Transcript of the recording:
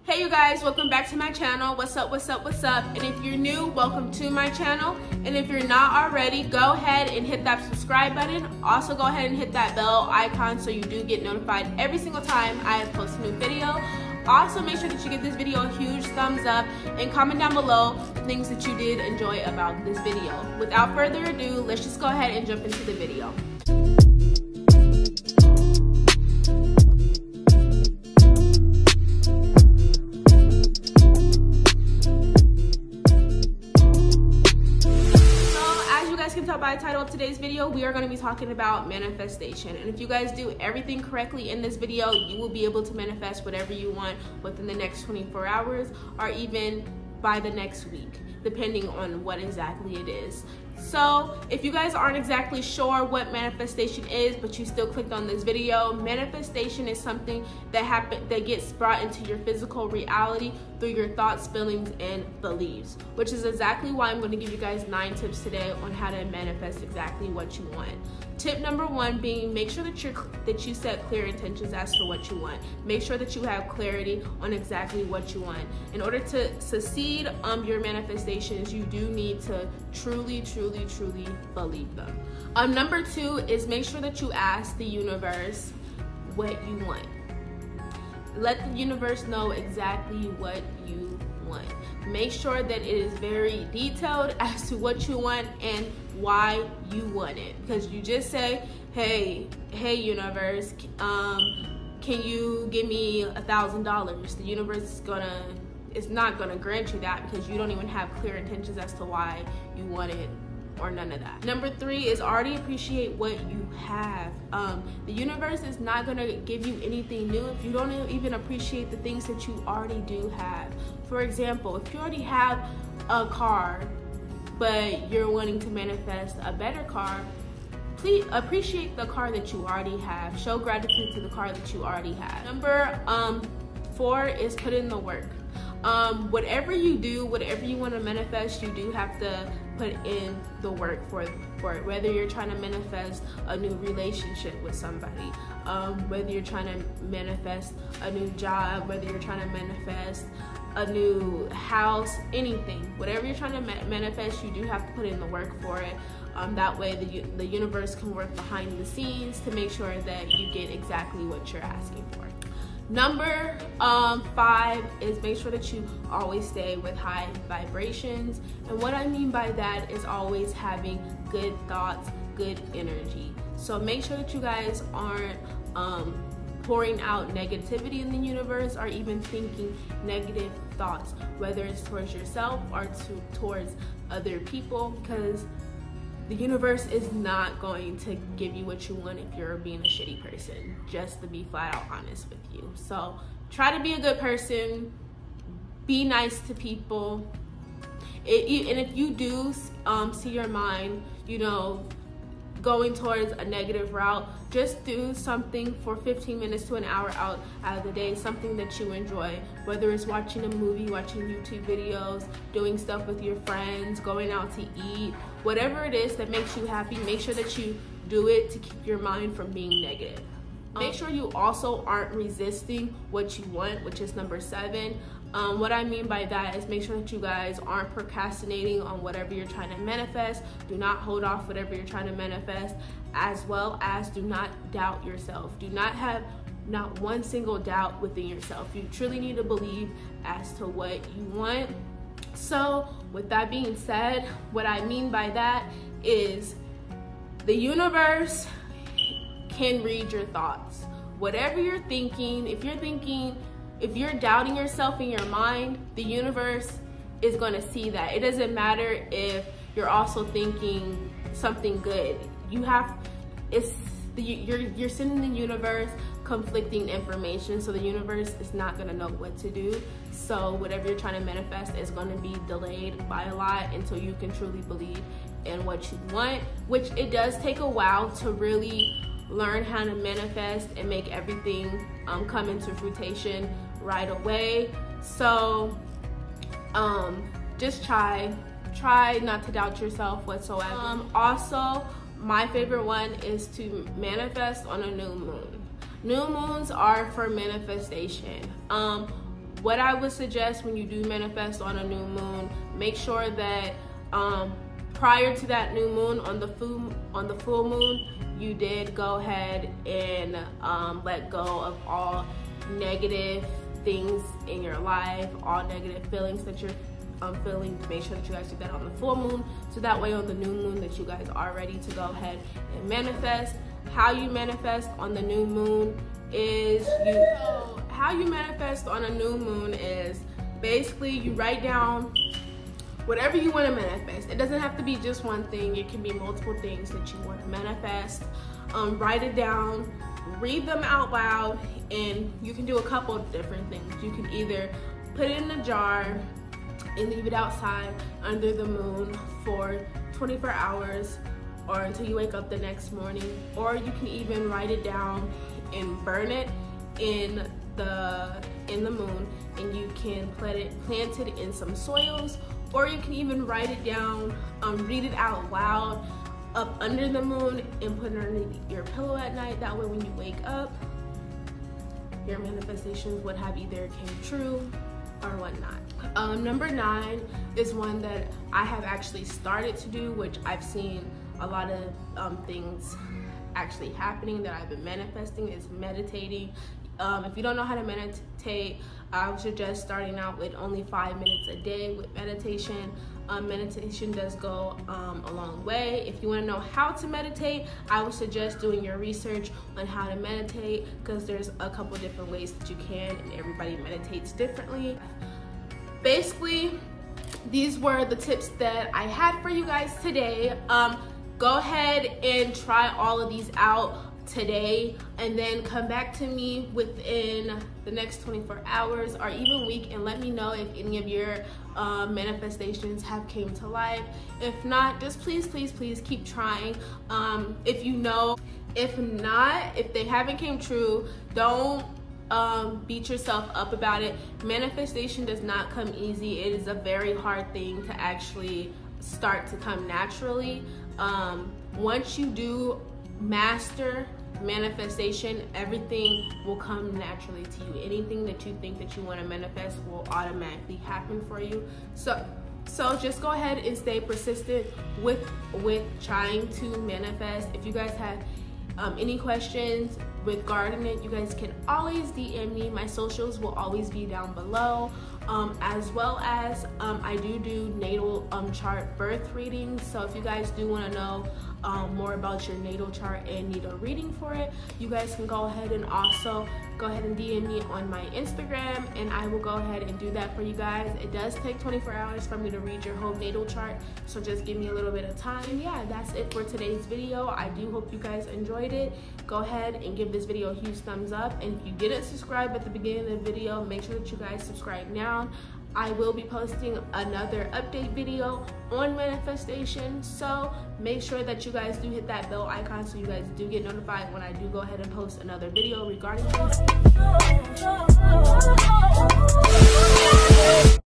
Hey you guys, welcome back to my channel. What's up? And if you're new, welcome to my channel. And if you're not already, go ahead and hit that subscribe button. Also go ahead and hit that bell icon so you do get notified every single time I post a new video. Also make sure that you give this video a huge thumbs up and comment down below things that you did enjoy about this video. Without further ado, let's just go ahead and jump into the video. By the title of today's video, we are going to be talking about manifestation. And if you guys do everything correctly in this video, you will be able to manifest whatever you want within the next 24 hours or even by the next week, depending on what exactly it is. So if you guys aren't exactly sure what manifestation is, but you still clicked on this video, manifestation is something that gets brought into your physical reality through your thoughts, feelings, and beliefs, which is exactly why I'm going to give you guys 9 tips today on how to manifest exactly what you want. Tip number 1 being, make sure that you set clear intentions as to what you want. Make sure that you have clarity on exactly what you want. In order to succeed your manifestations, you do need to truly believe them. Number 2 is make sure that you ask the universe what you want. Let the universe know exactly what you want. Make sure that it is very detailed as to what you want and why you want it. Because you just say, hey universe, can you give me $1,000? The universe is not gonna grant you that because you don't even have clear intentions as to why you want it or none of that. Number 3 is already appreciate what you have. The universe is not gonna give you anything new if you don't even appreciate the things that you already do have. For example, if you already have a car, but you're wanting to manifest a better car, please appreciate the car that you already have. Show gratitude to the car that you already have. Number 4 is put in the work. Whatever you do, whatever you want to manifest, you do have to put in the work for it. Whether you're trying to manifest a new relationship with somebody, whether you're trying to manifest a new job, whether you're trying to manifest a new house, anything, whatever you're trying to manifest, you do have to put in the work for it. That way the universe can work behind the scenes to make sure that you get exactly what you're asking for. Number 5 is make sure that you always stay with high vibrations. And what I mean by that is always having good thoughts, good energy. So make sure that you guys aren't pouring out negativity in the universe or even thinking negative thoughts, whether it's towards yourself or towards other people, because the universe is not going to give you what you want if you're being a shitty person, just to be flat out honest with you. So try to be a good person, be nice to people. And if you do see your mind, going towards a negative route, just do something for 15 minutes to an hour out of the day, something that you enjoy, whether it's watching a movie, watching YouTube videos, doing stuff with your friends, going out to eat, whatever it is that makes you happy. Make sure that you do it to keep your mind from being negative. Make sure you also aren't resisting what you want, which is number 7. What I mean by that is make sure that you guys aren't procrastinating on whatever you're trying to manifest. Do not hold off whatever you're trying to manifest, as well as do not doubt yourself. Do not have not one single doubt within yourself. You truly need to believe as to what you want. So with that being said, what I mean by that is the universe can read your thoughts. Whatever you're thinking, if you're doubting yourself in your mind, the universe is going to see that. It doesn't matter if you're also thinking something good. You're sending the universe conflicting information, so the universe is not going to know what to do. So whatever you're trying to manifest is going to be delayed by a lot until you can truly believe in what you want, which it does take a while to really learn how to manifest and make everything come into fruition right away. So just try not to doubt yourself whatsoever. Also, my favorite one is to manifest on a new moon. New moons are for manifestation. what I would suggest when you do manifest on a new moon, make sure that prior to that new moon, on the full moon, you did go ahead and let go of all negative things in your life, all negative feelings that you're feeling. Make sure that you guys do that on the full moon, so that way on the new moon that you guys are ready to go ahead and manifest. How you manifest on the new moon is basically you write down whatever you want to manifest. It doesn't have to be just one thing. It can be multiple things that you want to manifest. Write it down, read them out loud, and you can do a couple of different things. You can either put it in a jar and leave it outside under the moon for 24 hours or until you wake up the next morning, or you can even write it down and burn it in the moon, and you can plant it in some soils, or you can even write it down, read it out loud up under the moon and put it underneath your pillow at night. That way when you wake up, your manifestations would have either came true or whatnot. Number 9 is one that I have actually started to do, which I've seen a lot of things actually happening that I've been manifesting, is meditating. If you don't know how to meditate, I would suggest starting out with only 5 minutes a day with meditation. Meditation does go a long way. If you want to know how to meditate, I would suggest doing your research on how to meditate, because there's a couple different ways that you can, and everybody meditates differently. Basically, these were the tips that I had for you guys today. Go ahead and try all of these out today, and then come back to me within the next 24 hours or even week and let me know if any of your manifestations have came to life. If not, just please keep trying. If they haven't came true, don't beat yourself up about it. Manifestation does not come easy. It is a very hard thing to actually start to come naturally. Once you do master manifestation, everything will come naturally to you. Anything that you think that you want to manifest will automatically happen for you. So just go ahead and stay persistent with trying to manifest. If you guys have any questions regarding it, you guys can always DM me. My socials will always be down below, as well as I do natal chart birth readings. So if you guys do want to know more about your natal chart and need a reading for it, you guys can go ahead and also go ahead and DM me on my Instagram, and I will go ahead and do that for you guys. It does take 24 hours for me to read your whole natal chart, so just give me a little bit of time. And yeah, that's it for today's video. I do hope you guys enjoyed it. Go ahead and give this video a huge thumbs up, and if you didn't subscribe at the beginning of the video, make sure that you guys subscribe now. I will be posting another update video on manifestation, so make sure that you guys do hit that bell icon so you guys do get notified when I do go ahead and post another video regarding this.